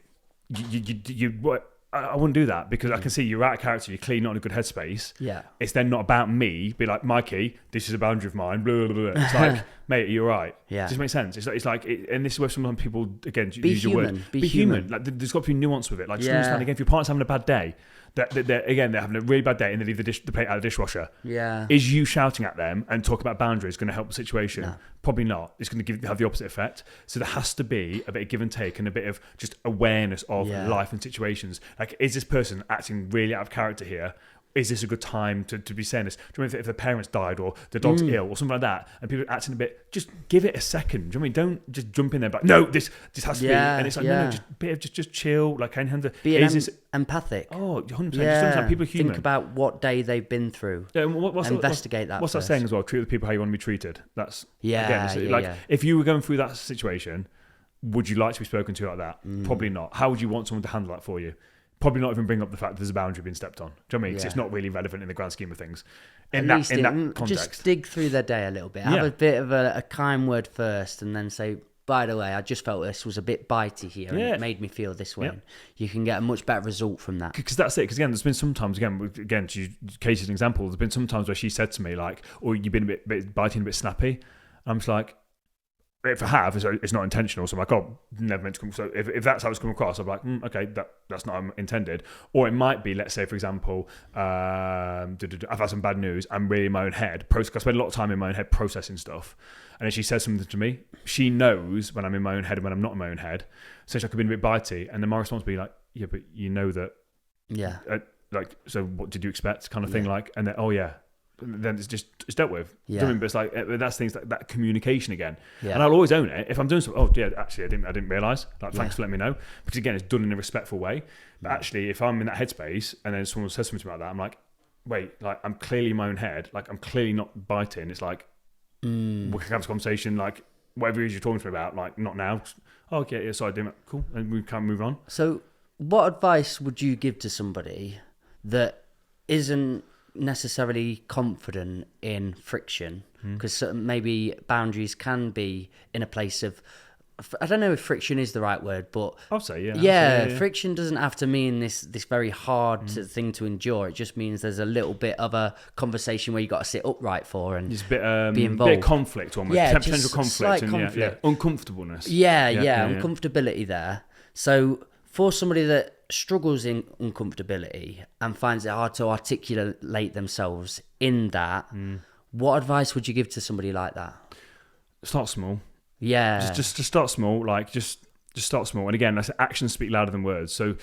I wouldn't do that because I can see you're out of character, you're clearly not in a good headspace. Yeah. It's then not about me, be like, Mikey, this is a boundary of mine, blah, blah, blah. It's like, mate, you're right. Yeah. Does it make sense? It's like and this is where sometimes people, again, use your word. Be human. Like, there's got to be nuance with it. Like, just understand, again, if your partner's having a bad day, they're having a really bad day and they leave the plate out of the dishwasher. Yeah. Is you shouting at them and talking about boundaries going to help the situation? No. Probably not. It's going to have the opposite effect. So there has to be a bit of give and take and a bit of just awareness of life and situations. Like, is this person acting really out of character here? Is this a good time to be saying this? Do you remember if the parents died or the dog's ill or something like that, and people are acting a bit, just give it a second. Do you know what I mean? Don't just jump in there, but no, this has to be. And it's like, no, just chill. Like, empathic. Oh, 100%. Just like people are human. Think about what day they've been through. Yeah, investigate that. What's that saying as well? Treat the people how you want to be treated. That's again, if you were going through that situation, would you like to be spoken to like that? Probably not. How would you want someone to handle that for you? Probably not even bring up the fact that there's a boundary being stepped on. Do you know what I mean? Because it's not really relevant in the grand scheme of things. In that context. Just dig through their day a little bit. Have a bit of a kind word first and then say, by the way, I just felt this was a bit bitey here and it made me feel this way. Yeah. You can get a much better result from that. Because that's it. Because again, there's been sometimes, again, to use Casey's an example, there's been some times where she said to me like, oh, you've been a bit bitey and a bit snappy. And I'm just like, if I have, it's not intentional. So I'm like, oh, never meant to come. So if that's how it's come across, I'm like, okay, that's not intended. Or it might be, let's say, for example, I've had some bad news. I'm really in my own head. I spend a lot of time in my own head processing stuff. And if she says something to me, she knows when I'm in my own head and when I'm not in my own head. So she could be a bit bitey. And then my response would be like, yeah, but you know that. Yeah. So what did you expect kind of thing? Like, and then, oh yeah. Then it's dealt with. Yeah. But it's like that's things like that communication again. Yeah. And I'll always own it if I'm doing something. Oh yeah, actually I didn't realise. Like thanks for letting me know. Because again, it's done in a respectful way. But actually, if I'm in that headspace and then someone says something like that, I'm like, wait, like I'm clearly in my own head. Like I'm clearly not biting. It's like we can have this conversation. Like whatever it is you're talking to me about. Like not now. Oh, okay, yeah, sorry, damn it. Cool, and we can move on. So, what advice would you give to somebody that isn't necessarily confident in friction, because maybe boundaries can be in a place of, I don't know if friction is the right word, but I'll say, friction doesn't have to mean this very hard thing to endure. It just means there's a little bit of a conversation where you got to sit upright for and just a bit, be involved. Bit of conflict almost, potential conflict and conflict. Uncomfortableness. Uncomfortability there. So for somebody that struggles in uncomfortability and finds it hard to articulate themselves in that, what advice would you give to somebody like that? Start small. Yeah. Just start small. Like just start small. And again, that's actions speak louder than words. So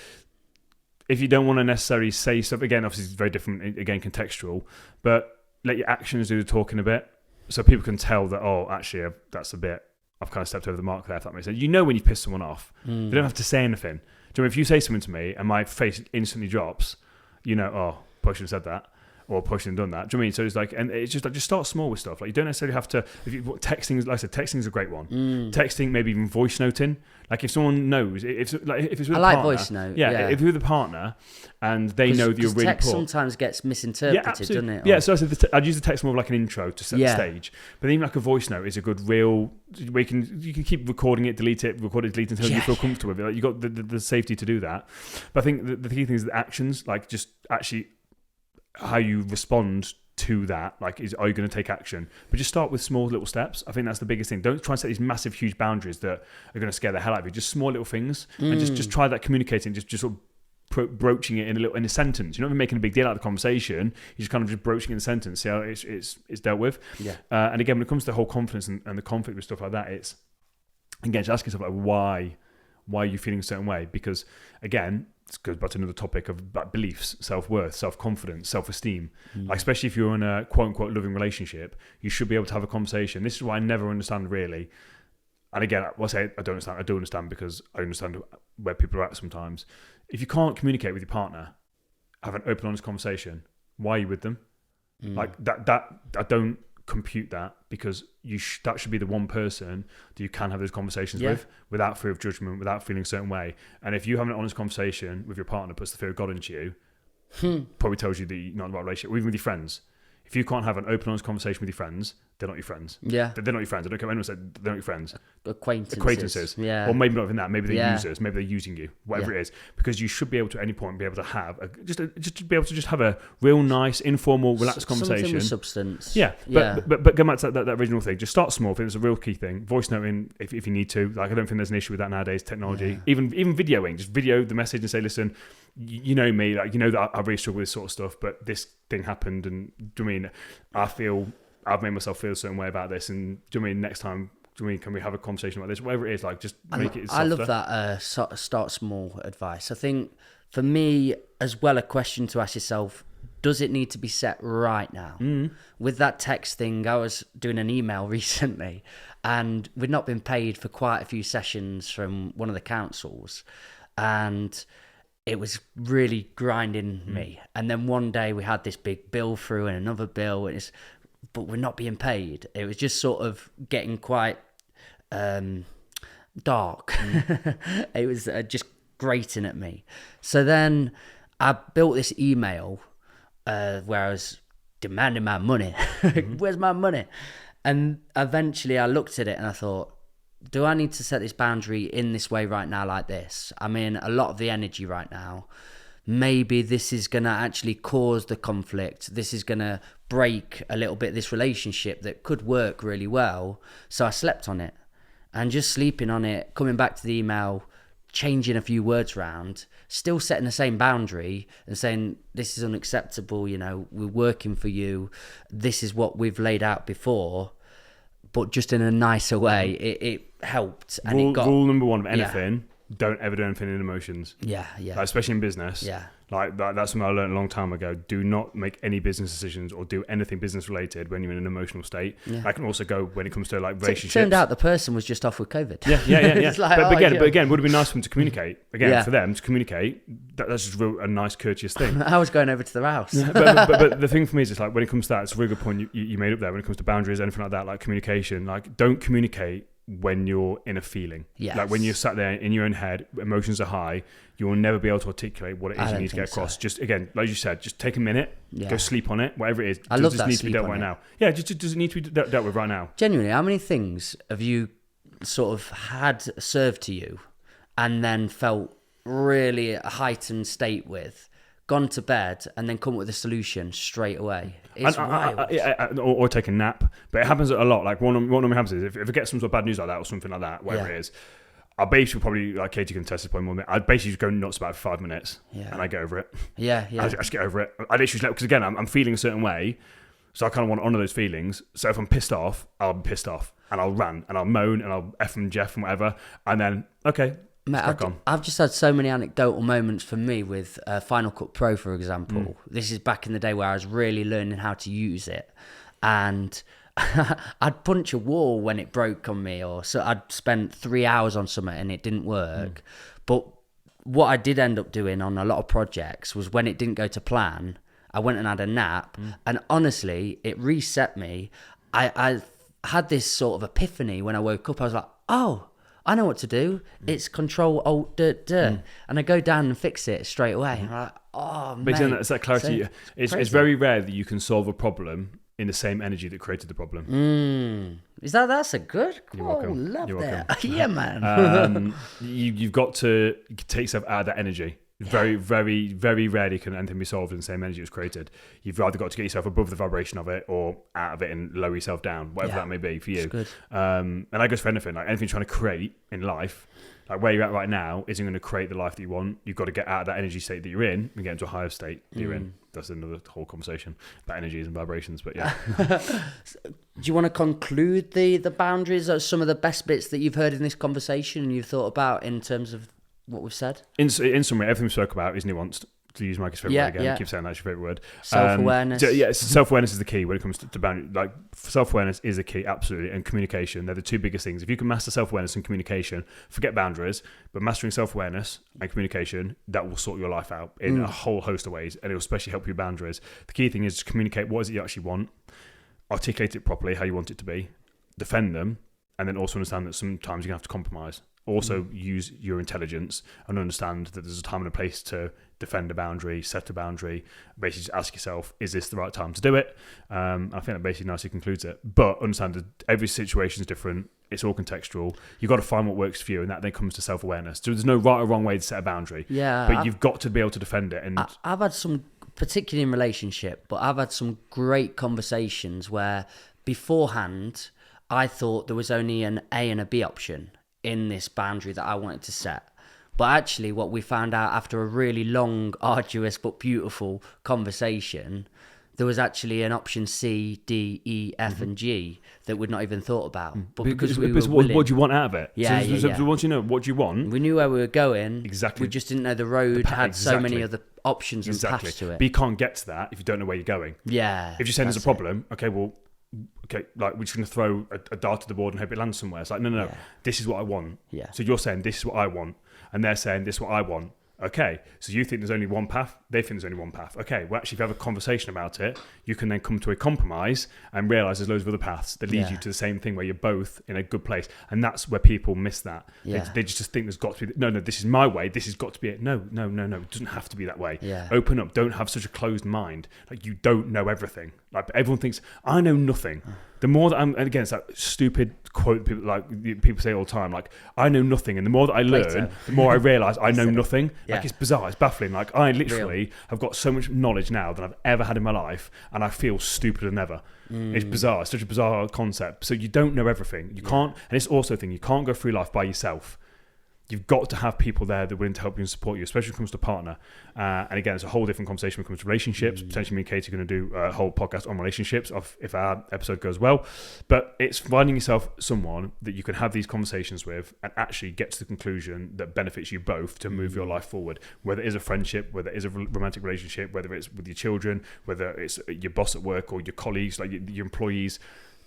if you don't want to necessarily say stuff, again, obviously it's very different, again, contextual, but let your actions do the talking a bit. So people can tell that, oh, actually, I've kind of stepped over the mark there, if that makes sense. You know when you piss someone off. You don't have to say anything. Do you know, if you say something to me and my face instantly drops, you know, oh, probably should have said that. Or probably shouldn't have done that. Do you know what I mean? So it's like, and it's just like, just start small with stuff. Like you don't necessarily have to, texting, like I said, texting is a great one. Texting, maybe even voice noting. Like if someone knows, if it's with a partner. Voice note. Yeah, if you're with a partner and they know that you're really text poor. Sometimes gets misinterpreted, doesn't it? Yeah, so I said I'd use the text more of like an intro to set the stage. But even like a voice note is a good real, where you can keep recording it, delete it until you feel comfortable with it. Like you got the safety to do that. But I think the key thing is the actions, like just actually how you respond to that. Like, are you going to take action? But just start with small little steps. I think that's the biggest thing. Don't try and set these massive, huge boundaries that are going to scare the hell out of you. Just small little things, and just try that communicating. Just sort of broaching it in a sentence. You're not even making a big deal out of the conversation. You're just kind of just broaching it in a sentence. See how it's dealt with. Yeah. And again, when it comes to the whole confidence and the conflict with stuff like that, it's again just asking yourself like why are you feeling a certain way? Because again, this goes back to another topic of like beliefs, self-worth, self-confidence, self-esteem. Like, especially if you're in a quote-unquote loving relationship, you should be able to have a conversation. This is what I never understand really. And again, I say I don't understand. I do understand because I understand where people are at sometimes. If you can't communicate with your partner, have an open, honest conversation. Why are you with them? Like that I don't compute that, because that should be the one person that you can have those conversations with without fear of judgment, without feeling a certain way. And if you have an honest conversation with your partner, puts the fear of God into you, probably tells you that you're not in the right relationship, or even with your friends. If you can't have an open, honest conversation with your friends, they're not your friends. Yeah. They're not your friends. I don't care what anyone said, they're not your friends. Acquaintances. Yeah. Or maybe not even that. Maybe they're users. Maybe they're using you. Whatever it is. Because you should be able to, at any point, be able to have just be able to have a real nice, informal, relaxed conversation. Something with substance. Yeah. But go back to that original thing. Just start small. I think it's a real key thing. Voice noting, if you need to. Like, I don't think there's an issue with that nowadays. Technology. Yeah. Even videoing. Just video the message and say, listen, you know me. Like, you know that I really struggle with this sort of stuff, but this thing happened, and do you mean I feel I've made myself feel a certain way about this, and do you mean next time, do you mean can we have a conversation about this? Whatever it is, like just make it softer. I love that start small advice. I think for me as well, a question to ask yourself: does it need to be set right now? With that text thing, I was doing an email recently, and we'd not been paid for quite a few sessions from one of the councils, and it was really grinding me. And then one day we had this big bill through and another bill, but we're not being paid. It was just sort of getting quite dark. It was just grating at me. So then I built this email where I was demanding my money. Where's my money? And eventually I looked at it and I thought, do I need to set this boundary in this way right now, like this? I'm in a lot of the energy right now. Maybe this is going to actually cause the conflict. This is going to break a little bit this relationship that could work really well. So I slept on it, and just sleeping on it, coming back to the email, changing a few words around, still setting the same boundary and saying, this is unacceptable. You know, we're working for you. This is what we've laid out before, but just in a nicer way. It helped. And rule number one of anything, don't ever do anything in emotions. Yeah. Like, especially in business. Yeah. Like that's something I learned a long time ago. Do not make any business decisions or do anything business related when you're in an emotional state. Yeah. That can also go when it comes to like relationships. It turned out the person was just off with COVID. Yeah. Like, but again, would it be nice for them to communicate? Again, for them to communicate, that's just a nice, courteous thing. I was going over to their house. but the thing for me is, it's like when it comes to that, it's a really good point you made up there. When it comes to boundaries, anything like that, like communication, like don't communicate when you're in a feeling. Yes. Like when you're sat there in your own head, emotions are high, you will never be able to articulate what it is you need to get across. So. Just again, like you said, just take a minute, go sleep on it, whatever it is. I love that. Does it need to be dealt right now? Yeah, does it need to be dealt with right now? Genuinely, how many things have you sort of had served to you and then felt really a heightened state with, gone to bed and then come up with a solution straight away? It's wild. Or take a nap. But it happens a lot. Like what normally happens is if I get some sort of bad news like that or something like that, whatever it is, I basically probably, like Katie can test this point more than me, I'd basically just go nuts about it for 5 minutes and I get over it. Yeah. I just get over it. I literally, because again, I'm feeling a certain way, so I kind of want to honour those feelings. So if I'm pissed off, I'll be pissed off and I'll rant and I'll moan and I'll F and Jeff and whatever. And then, okay, mate, I've just had so many anecdotal moments for me with Final Cut Pro, for example. This is back in the day where I was really learning how to use it. And I'd punch a wall when it broke on me, or so I'd spent 3 hours on something and it didn't work. But what I did end up doing on a lot of projects was when it didn't go to plan, I went and had a nap, and honestly, it reset me. I had this sort of epiphany when I woke up. I was like, oh, I know what to do. It's Control Alt and I go down and fix it straight away. And I'm like, oh, but mate. It's that clarity. So it's very rare that you can solve a problem in the same energy that created the problem. That's a good quote? You're welcome. Love You're that. welcome. Yeah, man. You've got to take yourself out of that energy. Very, very, very rarely can anything be solved in the same energy it was created. You've either got to get yourself above the vibration of it or out of it and lower yourself down, whatever that may be for you. It's good. And that goes for anything. Like anything you're trying to create in life, like where you're at right now isn't going to create the life that you want. You've got to get out of that energy state that you're in and get into a higher state that you're in. That's another whole conversation about energies and vibrations, but yeah. Do you want to conclude the boundaries of some of the best bits that you've heard in this conversation and you've thought about in terms of what we've said? In summary, everything we spoke about is nuanced. To use Mikey's favourite word again, I keep saying that's your favourite word. Self-awareness. Self-awareness is the key when it comes to boundary. Like self-awareness is the key, absolutely, and communication. They're the two biggest things. If you can master self-awareness and communication, forget boundaries, but mastering self-awareness and communication, that will sort your life out in a whole host of ways, and it will especially help your boundaries. The key thing is to communicate what is it you actually want, articulate it properly, how you want it to be, defend them, and then also understand that sometimes you're going to have to compromise. Also use your intelligence and understand that there's a time and a place to defend a boundary, set a boundary. Basically just ask yourself, is this the right time to do it? I think that basically nicely concludes it. But understand that every situation is different. It's all contextual. You've got to find what works for you, and that then comes to self-awareness. So there's no right or wrong way to set a boundary. Yeah. But you've got to be able to defend it. And I've had some, particularly in relationship, but I've had some great conversations where beforehand I thought there was only an A and a B option in this boundary that I wanted to set. But actually what we found out after a really long, arduous but beautiful conversation, there was actually an option C, D, E, F and G that we'd not even thought about. But because we were willing, what do you want out of it? Yeah, so once you know what do you want, we knew where we were going. Exactly. We just didn't know the road had so many other options and paths to it. But you can't get to that if you don't know where you're going. Yeah. If you're saying there's a problem, okay, like we're just going to throw a dart at the board and hope it lands somewhere. It's like, no, this is what I want. Yeah. So you're saying this is what I want, and they're saying this is what I want. Okay, so you think there's only one path, they think there's only one path. Okay, well actually if you have a conversation about it, you can then come to a compromise and realise there's loads of other paths that lead you to the same thing where you're both in a good place. And that's where people miss that. Yeah. They just think there's got to be, no, this is my way, this has got to be it. No, it doesn't have to be that way. Yeah. Open up, don't have such a closed mind. Like you don't know everything. Like everyone thinks, I know nothing. The more that and again, it's that stupid quote people say all the time, like, I know nothing. And the more that I learn, the more I realise I know nothing. Yeah. Like it's bizarre, it's baffling. Like I literally have got so much knowledge now than I've ever had in my life, and I feel stupider than ever. It's bizarre. It's such a bizarre concept. So you don't know everything. You can't, and it's also a thing, you can't go through life by yourself. You've got to have people there that are willing to help you and support you, especially when it comes to a partner. And again, it's a whole different conversation when it comes to relationships. Potentially me and Katie are going to do a whole podcast on relationships if our episode goes well. But it's finding yourself someone that you can have these conversations with and actually get to the conclusion that benefits you both to move your life forward. Whether it is a friendship, whether it is a romantic relationship, whether it's with your children, whether it's your boss at work or your colleagues, like your employees.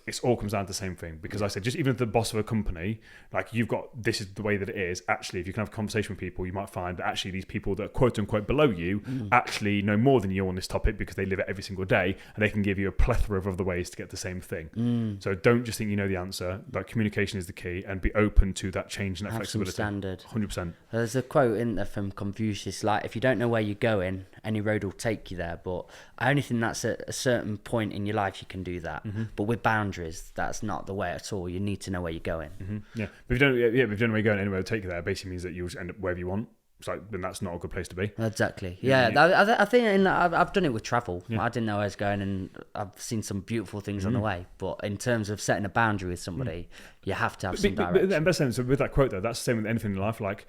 it all comes down to the same thing. Because I said, just even if the boss of a company, like you've got, this is the way that it is. Actually, if you can have a conversation with people, you might find that actually these people that are quote unquote below you actually know more than you on this topic because they live it every single day, and they can give you a plethora of other ways to get the same thing. So don't just think you know the answer. Like communication is the key, and be open to that change and that flexibility. Standard. 100%. There's a quote in there from Confucius, like, if you don't know where you're going, any road will take you there. But I only think that's at a certain point in your life you can do that. But with boundaries, that's not the way at all. You need to know where you're going. Yeah, but if you don't know where you're going, anywhere to take you there, basically means that you'll just end up wherever you want. It's like, then that's not a good place to be. Exactly. Yeah, I think I've done it with travel. Yeah. I didn't know where I was going, and I've seen some beautiful things on the way. But in terms of setting a boundary with somebody, you have to have some direction. But best sense, with that quote though, that's the same with anything in life. Like,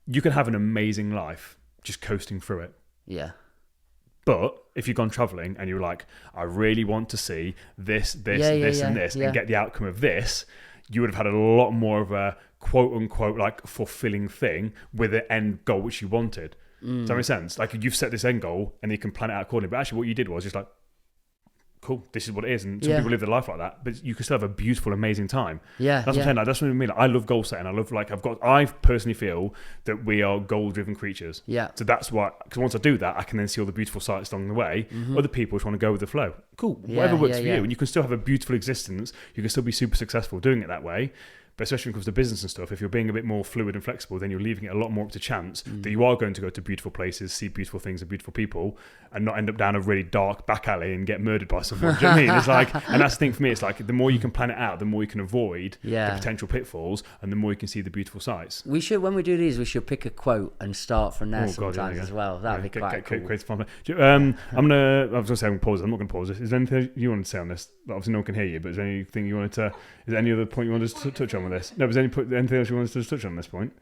you can have an amazing life just coasting through it. Yeah. But if you've gone travelling and you're like, I really want to see this, and this, and get the outcome of this, you would have had a lot more of a quote unquote like fulfilling thing with the end goal which you wanted. Does that make sense? Like, you've set this end goal and you can plan it out accordingly. But actually what you did was just like, cool, this is what it is. And some people live their life like that, but you can still have a beautiful, amazing time. Yeah. That's what I'm saying. Like, that's what I mean. Like, I love goal setting. I personally feel that we are goal driven creatures. Yeah. So that's why, because once I do that, I can then see all the beautiful sights along the way. Other people just want to go with the flow. Cool. Whatever works for you. And you can still have a beautiful existence. You can still be super successful doing it that way. But especially when it comes to business and stuff, if you're being a bit more fluid and flexible, then you're leaving it a lot more up to chance that you are going to go to beautiful places, see beautiful things and beautiful people, and not end up down a really dark back alley and get murdered by someone. Do you know what I mean? It's like, and that's the thing for me. It's like, the more you can plan it out, the more you can avoid the potential pitfalls, and the more you can see the beautiful sights. We should, when we do these, we should pick a quote and start from there sometimes as well. That'd be quite cool. I was going to say I'm not going to pause this. Is there anything you want to say on this? Obviously, no one can hear you, but is there anything you wanted to? Is there any other point you wanted to touch on with this? No, was there anything else you wanted to touch on this point?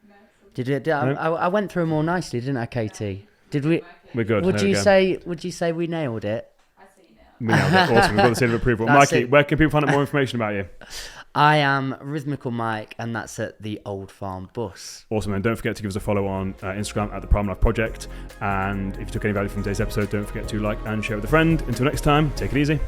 I went through them all nicely, didn't I, Katie? Did we? We're good. Would you say we nailed it? I say no. We nailed it. Awesome. We've got the seal of approval. Mikey, where can people find out more information about you? I am Rhythmical Mike, and that's at the Old Farm Bus. Awesome, and don't forget to give us a follow on Instagram at the Prime Life Project. And if you took any value from today's episode, don't forget to like and share with a friend. Until next time, take it easy.